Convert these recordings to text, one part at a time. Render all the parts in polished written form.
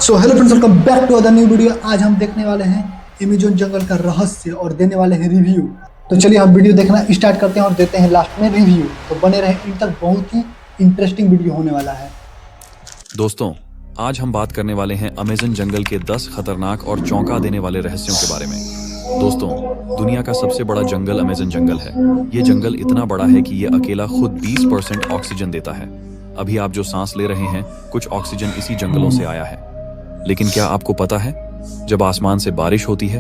So hello friends, welcome back to other new video. आज हम देखने वाले हैं अमेज़न जंगल का रहस्य और देने वाले हैं रिव्यू। तो चलिए हम वीडियो देखना स्टार्ट करते हैं और देते हैं लास्ट में रिव्यू। तो बने रहे इन तक, बहुत ही इंटरेस्टिंग वीडियो होने वाला है। दोस्तों, आज हम बात करने वाले हैं अमेज़न जंगल के 10 खतरनाक और चौंका देने वाले रहस्यों के बारे में। दोस्तों, दुनिया का सबसे बड़ा जंगल अमेज़न जंगल है। ये जंगल इतना बड़ा है कि ये अकेला खुद 20% ऑक्सीजन देता है। अभी आप जो सांस ले रहे हैं, कुछ ऑक्सीजन इसी जंगलों से आया है। लेकिन क्या आपको पता है, जब आसमान से बारिश होती है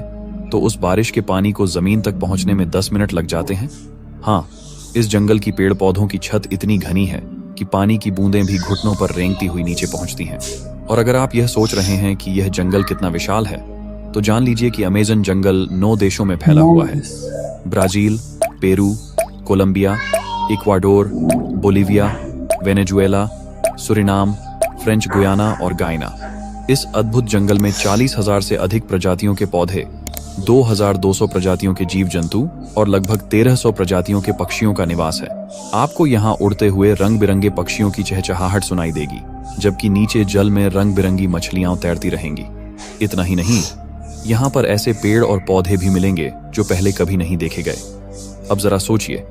तो उस बारिश के पानी को जमीन तक पहुंचने में 10 मिनट लग जाते हैं। हाँ, इस जंगल की पेड़ पौधों की छत इतनी घनी है कि पानी की बूंदें भी घुटनों पर रेंगती हुई नीचे पहुंचती हैं। और अगर आप यह सोच रहे हैं कि यह जंगल कितना विशाल है, तो जान लीजिए कि अमेज़न जंगल 9 देशों में फैला हुआ है। Brazil, Peru, Colombia, Ecuador, Bolivia, Venezuela, Suriname, French Guiana और गायना। इस अद्भुत जंगल में 40,000 से अधिक प्रजातियों के पौधे, 2,200 प्रजातियों के जीव जंतु और लगभग 1,300 प्रजातियों के पक्षियों का निवास है। आपको यहाँ उड़ते हुए रंग बिरंगे पक्षियों की चहचहाहट सुनाई देगी, जबकि नीचे जल में रंग बिरंगी मछलियां तैरती रहेंगी। इतना ही नहीं, यहाँ पर ऐसे पेड़ और पौधे भी मिलेंगे जो पहले कभी नहीं देखे गए। अब जरा सोचिए,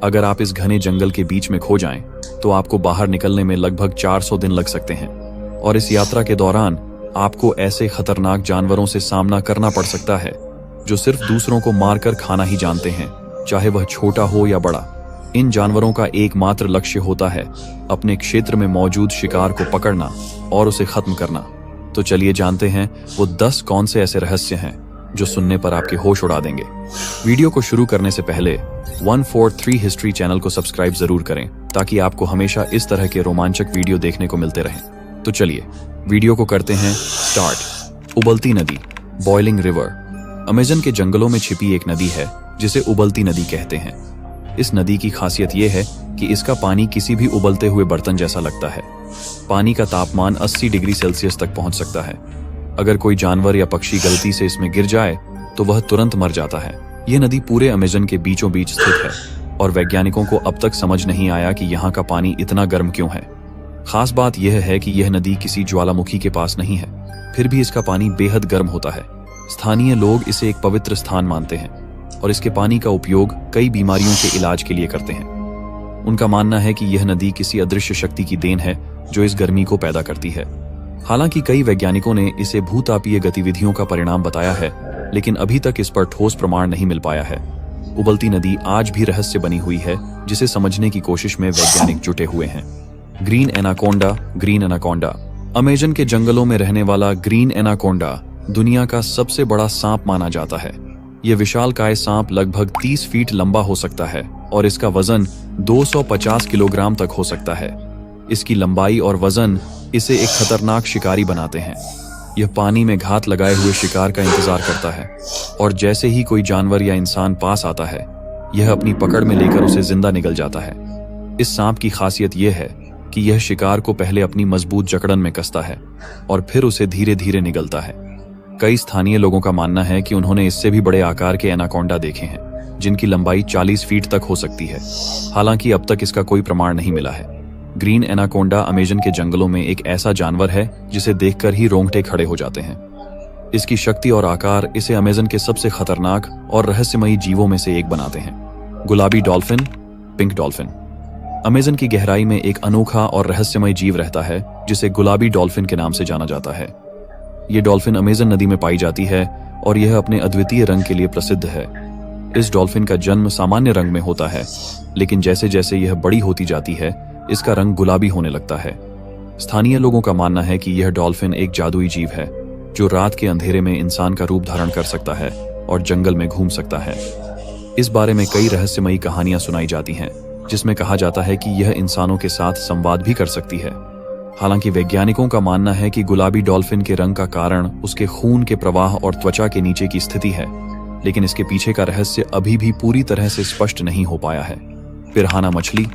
अगर आप इस घने जंगल के बीच में खो जाएं, तो आपको बाहर निकलने में लगभग 400 दिन लग सकते हैं। और इस यात्रा के दौरान आपको ऐसे खतरनाक जानवरों से सामना करना पड़ सकता है जो सिर्फ दूसरों को मारकर खाना ही जानते हैं, चाहे वह छोटा हो या बड़ा। इन जानवरों का एकमात्र लक्ष्य होता है अपने क्षेत्र में मौजूद शिकार को पकड़ना और उसे खत्म करना। तो चलिए जानते हैं वो 10 कौन से ऐसे रहस्य हैं जो सुनने पर आपके होश उड़ा देंगे। वीडियो को शुरू करने से पहले 143 हिस्ट्री चैनल को सब्सक्राइब जरूर करें, ताकि आपको हमेशा इस तरह के रोमांचक वीडियो देखने को मिलते रहें। तो चलिए वीडियो को करते हैं स्टार्ट। उबलती नदी, बॉइलिंग रिवर। अमेज़न के जंगलों में छिपी एक नदी है जिसे उबलती नदी कहते हैं। इस नदी की खासियत यह है कि इसका पानी किसी भी उबलते हुए बर्तन जैसा लगता है। पानी का तापमान 80 डिग्री सेल्सियस तक पहुंच सकता है। अगर कोई जानवर या पक्षी गलती से इसमें गिर जाए तो वह तुरंत मर जाता है। यह नदी पूरे अमेज़न के बीचों बीच स्थित है और वैज्ञानिकों को अब तक समझ नहीं आया कि यहाँ का पानी इतना गर्म क्यों है। खास बात यह है कि यह नदी किसी ज्वालामुखी के पास नहीं है, फिर भी इसका पानी बेहद गर्म होता है। स्थानीय लोग इसे एक पवित्र स्थान मानते हैं और इसके पानी का उपयोग कई बीमारियों के इलाज के लिए करते हैं। उनका मानना है कि यह नदी किसी अदृश्य शक्ति की देन है जो इस गर्मी को पैदा करती है। हालांकि कई वैज्ञानिकों ने इसे भूतापीय गतिविधियों का परिणाम बताया है, लेकिन अभी तक इस पर ठोस प्रमाण नहीं मिल पाया है। उबलती नदी आज भी रहस्य बनी हुई है, जिसे समझने की कोशिश में वैज्ञानिक जुटे हुए हैं। Green anaconda. Green anaconda Amazon के जंगलों में रहने वाला ग्रीन एनाकोंडा दुनिया का सबसे बड़ा सांप माना जाता है। यह विशालकाय सांप लगभग 30 फीट लंबा हो सकता है और इसका वजन 250 किलोग्राम तक हो सकता है। इसकी लंबाई और वजन इसे एक खतरनाक शिकारी बनाते हैं। यह पानी में घात लगाए हुए शिकार का इंतजार करता है और जैसे ही कोई जानवर या इंसान पास आता है, यह अपनी पकड़ में लेकर उसे जिंदा निगल जाता है। इस सांप की खासियत यह है कि यह शिकार को पहले अपनी मजबूत जकड़न में कसता है और फिर उसे धीरे धीरे निगलता है। कई स्थानीय लोगों का मानना है कि उन्होंने इससे भी बड़े आकार के एनाकोंडा देखे हैं, जिनकी लंबाई 40 फीट तक हो सकती है। हालांकि अब तक इसका कोई प्रमाण नहीं मिला है। ग्रीन एनाकोंडा अमेज़न के जंगलों में एक ऐसा जानवर है जिसे देखकर ही रोंगटे खड़े हो जाते हैं। इसकी शक्ति और आकार इसे अमेज़न के सबसे खतरनाक और रहस्यमयी जीवों में से एक बनाते हैं। गुलाबी डॉल्फिन। Pink dolphin. अमेज़न की गहराई में एक अनोखा और रहस्यमय जीव रहता है जिसे गुलाबी डॉल्फिन के नाम से जाना जाता है। ये डॉल्फिन अमेज़न नदी में पाई जाती है और यह अपने अद्वितीय रंग के लिए प्रसिद्ध है। इस डॉल्फिन का जन्म सामान्य रंग में होता है, लेकिन जैसे जैसे यह बड़ी होती जाती है, इसका रंग गुलाबी होने लगता है। स्थानीय लोगों का मानना है कि यह डॉल्फिन एक जादुई जीव है जो रात के अंधेरे में इंसान का रूप धारण कर सकता है और जंगल में घूम सकता है। इस बारे में कई रहस्यमयी कहानियां सुनाई जाती हैं, जिसमें कहा जाता है कि यह इंसानों के साथ संवाद भी कर सकती है। हालांकि वैज्ञानिकों का मानना है कि गुलाबी डॉल्फिन के रंग का कारण उसके खून के प्रवाह और त्वचा के नीचे की स्थिति है, लेकिन इसके पीछे का रहस्य अभी भी पूरी तरह से स्पष्ट नहीं हो पाया है। पिरान्हा मछली।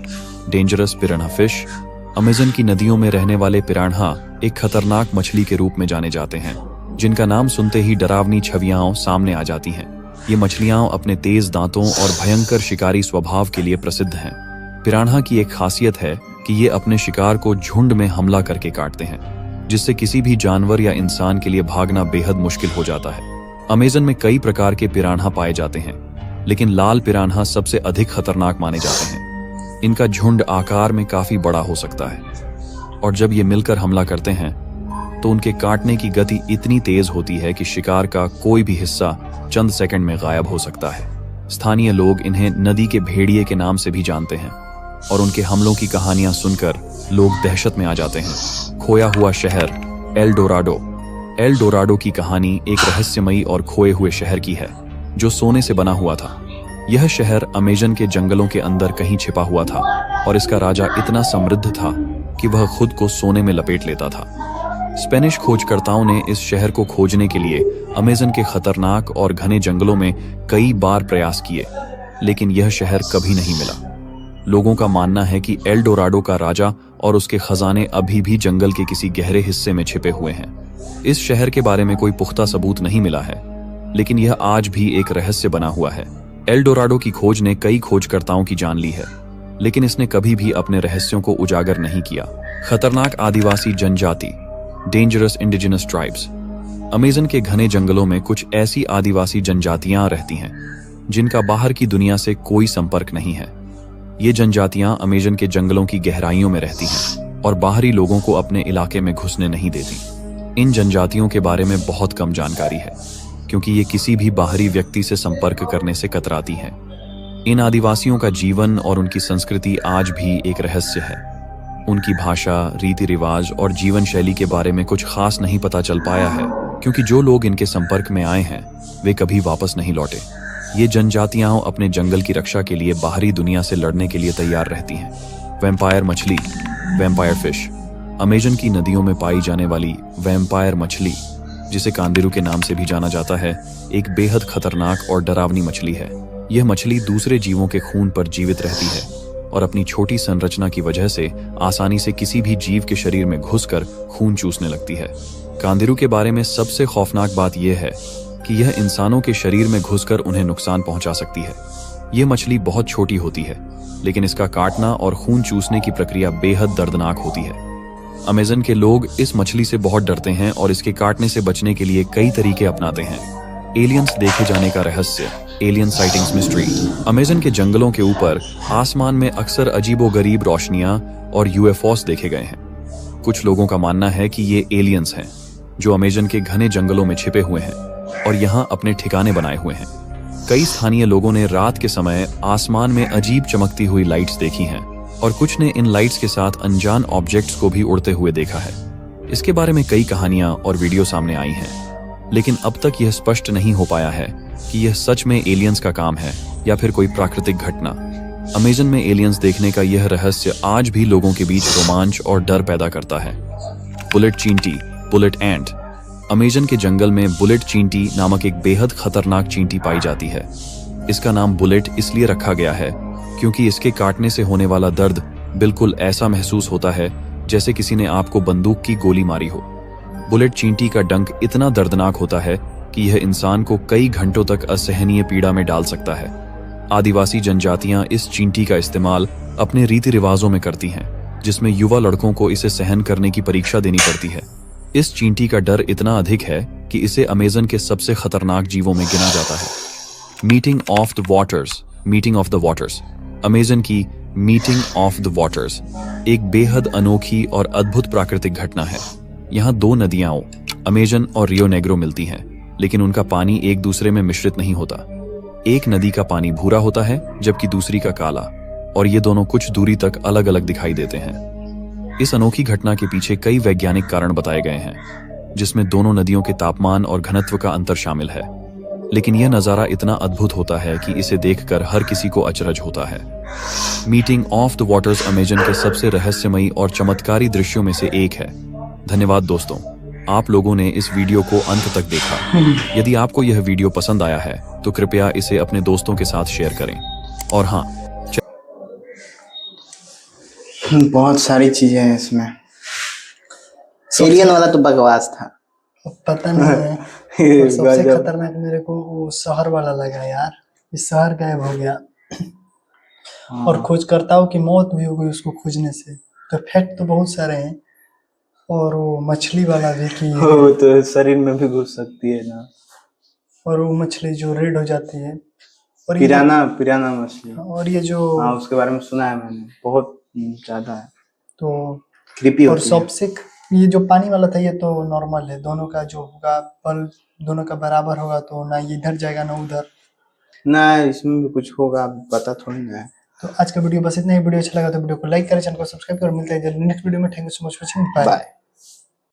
Dangerous piranha fish. अमेज़न की नदियों में रहने वाले पिरान्हा एक खतरनाक मछली के रूप में जाने जाते हैं, जिनका नाम सुनते ही डरावनी छवियां सामने आ जाती हैं। ये मछलियां अपने तेज दांतों और भयंकर शिकारी स्वभाव के लिए प्रसिद्ध हैं। पिरान्हा की एक खासियत है कि ये अपने शिकार को झुंड में हमला करके काटते हैं, जिससे किसी भी जानवर या इंसान के लिए भागना बेहद मुश्किल हो जाता है। अमेज़न में कई प्रकार के पिरान्हा पाए जाते हैं, लेकिन लाल पिरान्हा सबसे अधिक खतरनाक माने जाते हैं। इनका झुंड आकार में काफी बड़ा हो सकता है और जब ये मिलकर हमला करते हैं तो उनके काटने की गति इतनी तेज होती है कि शिकार का कोई भी हिस्सा चंद सेकंड में गायब हो सकता है। स्थानीय लोग इन्हें नदी के भेड़िए के नाम से भी जानते हैं और उनके हमलों की कहानियां सुनकर लोग दहशत में आ जाते हैं। खोया हुआ शहर एल डोराडो। एल डोराडो की कहानी एक रहस्यमयी और खोए हुए शहर की है जो सोने से बना हुआ था। यह शहर अमेज़न के जंगलों के अंदर कहीं छिपा हुआ था और इसका राजा इतना समृद्ध था कि वह खुद को सोने में लपेट लेता था। स्पेनिश खोजकर्ताओं ने इस शहर को खोजने के लिए अमेज़न के खतरनाक और घने जंगलों में कई बार प्रयास किए, लेकिन यह शहर कभी नहीं मिला। लोगों का मानना है कि एल डोराडो का राजा और उसके खजाने अभी भी जंगल के किसी गहरे हिस्से में छिपे हुए हैं। इस शहर के बारे में कोई पुख्ता सबूत नहीं मिला है, लेकिन यह आज भी एक रहस्य बना हुआ है। एल डोराडो की खोज ने कई खोजकर्ताओं की जान ली है, लेकिन इसने कभी भी अपने रहस्यों को उजागर नहीं किया। खतरनाक आदिवासी जनजाति डेंजरस इंडिजिनस ट्राइब्स। अमेज़न के घने जंगलों में कुछ ऐसी आदिवासी जनजातियां रहती हैं जिनका बाहर की दुनिया से कोई संपर्क नहीं है। ये जनजातियां अमेज़न के जंगलों की गहराइयों में रहती हैं और बाहरी लोगों को अपने इलाके में घुसने नहीं देती। इन जनजातियों के बारे में बहुत कम जानकारी है क्योंकि ये किसी भी बाहरी व्यक्ति से संपर्क करने से कतराती हैं। इन आदिवासियों का जीवन और उनकी संस्कृति आज भी एक रहस्य है। उनकी भाषा, रीति रिवाज और जीवन शैली के बारे में कुछ खास नहीं पता चल पाया है क्योंकि जो लोग इनके संपर्क में आए हैं वे कभी वापस नहीं लौटे। ये जनजातियां अपने जंगल की रक्षा के लिए बाहरी दुनिया से लड़ने के लिए तैयार रहती हैं। वैम्पायर मछली वैम्पायर फिश। अमेज़न की नदियों में पाई जाने वाली वैम्पायर मछली, जिसे कांदिरू के नाम से भी जाना जाता है, एक बेहद खतरनाक और डरावनी मछली है। यह मछली दूसरे जीवों के खून पर जीवित रहती है और अपनी छोटी संरचना की वजह से आसानी से किसी भी जीव के शरीर में घुसकर खून चूसने लगती है। कांदिरू के बारे में सबसे खौफनाक बात यह है कि यह इंसानों के शरीर में घुसकर उन्हें नुकसान पहुंचा सकती है। यह मछली बहुत छोटी होती है, लेकिन इसका काटना और खून चूसने की प्रक्रिया बेहद दर्दनाक होती है। अमेज़न के लोग इस मछली से बहुत डरते हैं और इसके काटने से बचने के लिए कई तरीके अपनाते हैं। एलियंस देखे जाने का रहस्य एलियन साइटिंग्स मिस्ट्री। अमेज़न के जंगलों के ऊपर आसमान में अक्सर अजीबोगरीब रोशनियां और यूएफओस देखे गए हैं। कुछ लोगों का मानना है कि ये एलियंस हैं जो अमेज़न के घने जंगलों में छिपे हुए हैं और यहाँ अपने ठिकाने बनाए हुए हैं। कई स्थानीय लोगों ने रात के समय आसमान में अजीब चमकती हुई लाइट्स देखी हैं और कुछ ने इन लाइट्स के साथ अनजान ऑब्जेक्ट्स को भी उड़ते हुए देखा है। इसके बारे में कई कहानियां और वीडियो सामने आई हैं, लेकिन अब तक यह स्पष्ट नहीं हो पाया है कि यह सच में एलियंस का काम है या फिर कोई प्राकृतिक घटना। अमेज़न में एलियंस देखने का यह रहस्य आज भी लोगों के बीच रोमांच और डर पैदा करता है। बुलेट चींटी बुलेट एंट। अमेज़न के जंगल में बुलेट चींटी नामक एक बेहद खतरनाक चींटी पाई जाती है। इसका नाम बुलेट इसलिए रखा गया है क्योंकि इसके काटने से होने वाला दर्द बिल्कुल ऐसा महसूस होता है जैसे किसी ने आपको बंदूक की गोली मारी हो। बुलेट चींटी का डंक इतना दर्दनाक होता है कि यह इंसान को कई घंटों तक असहनीय पीड़ा में डाल सकता है। आदिवासी जनजातियां इस चींटी का इस्तेमाल अपने रीति रिवाजों में करती हैं, जिसमें युवा लड़कों को इसे सहन करने की परीक्षा देनी पड़ती है। इस चींटी का डर इतना अधिक है कि इसे अमेज़न के सबसे खतरनाक जीवों में गिना जाता है। Meeting of the waters meeting of the waters. Amazon की मीटिंग ऑफ द वाटर्स एक बेहद अनोखी और अद्भुत प्राकृतिक घटना है। यहाँ दो नदियां अमेज़न और रियो नेग्रो मिलती हैं, लेकिन उनका पानी एक दूसरे में मिश्रित नहीं होता। एक नदी का पानी भूरा होता है जबकि दूसरी का काला, और ये दोनों कुछ दूरी तक अलग अलग दिखाई देते हैं। इस अनोखी घटना के पीछे कई वैज्ञानिक कारण बताए गए हैं, जिसमें दोनों नदियों के तापमान और घनत्व का अंतर शामिल है। लेकिन यह नज़ारा इतना अद्भुत होता है कि इसे देखकर हर किसी को अचरज होता है। Meeting of the waters Amazon के सबसे रहस्यमयी और चमत्कारी दृश्यों में से एक है। धन्यवाद दोस्तों, आप लोगों ने इस वीडियो को अंत तक देखा। यदि आपको यह वीडियो पसंद आया है तो कृपया इसे अपने दोस्तों के साथ शेयर करें। और हाँ, बहुत सारी चीजें हैं इसमें। एलियन वाला तो बकवास था। पता नहीं है, पर सबसे खतरनाक मेरे को वो शहर वाला लगा यार। इस शहर गायब हो गया और खोजकर्ताओं की मौत भी हो गई उसको खोजने से। तो फैक्ट तो बहुत सारे हैं, और वो मछली वाला भी की है। वो तो शरीर में भी घुस सकती है ना। और वो मछली जो रेड हो जाती है। और पिराना मछली। और ये जो हाँ, उसके बारे में सुना है मैंने, बहुत ज्यादा है, तो क्रीपी और होती है। सॉप्सिक, ये जो पानी वाला था ये तो नॉर्मल है, दोनों का जो होगा बल दोनों का बराबर होगा तो ना ये इधर जाएगा ना उधर। ना इसमें भी कुछ होगा, पता थोड़ी ना है। तो आज का वीडियो बस इतना ही। वीडियो अच्छा लगा तो वीडियो को लाइक करें, चैनल को सब्सक्राइब करें। मिलते हैं जल्दी नेक्स्ट वीडियो में। Thank you so much for watching, bye. Bye.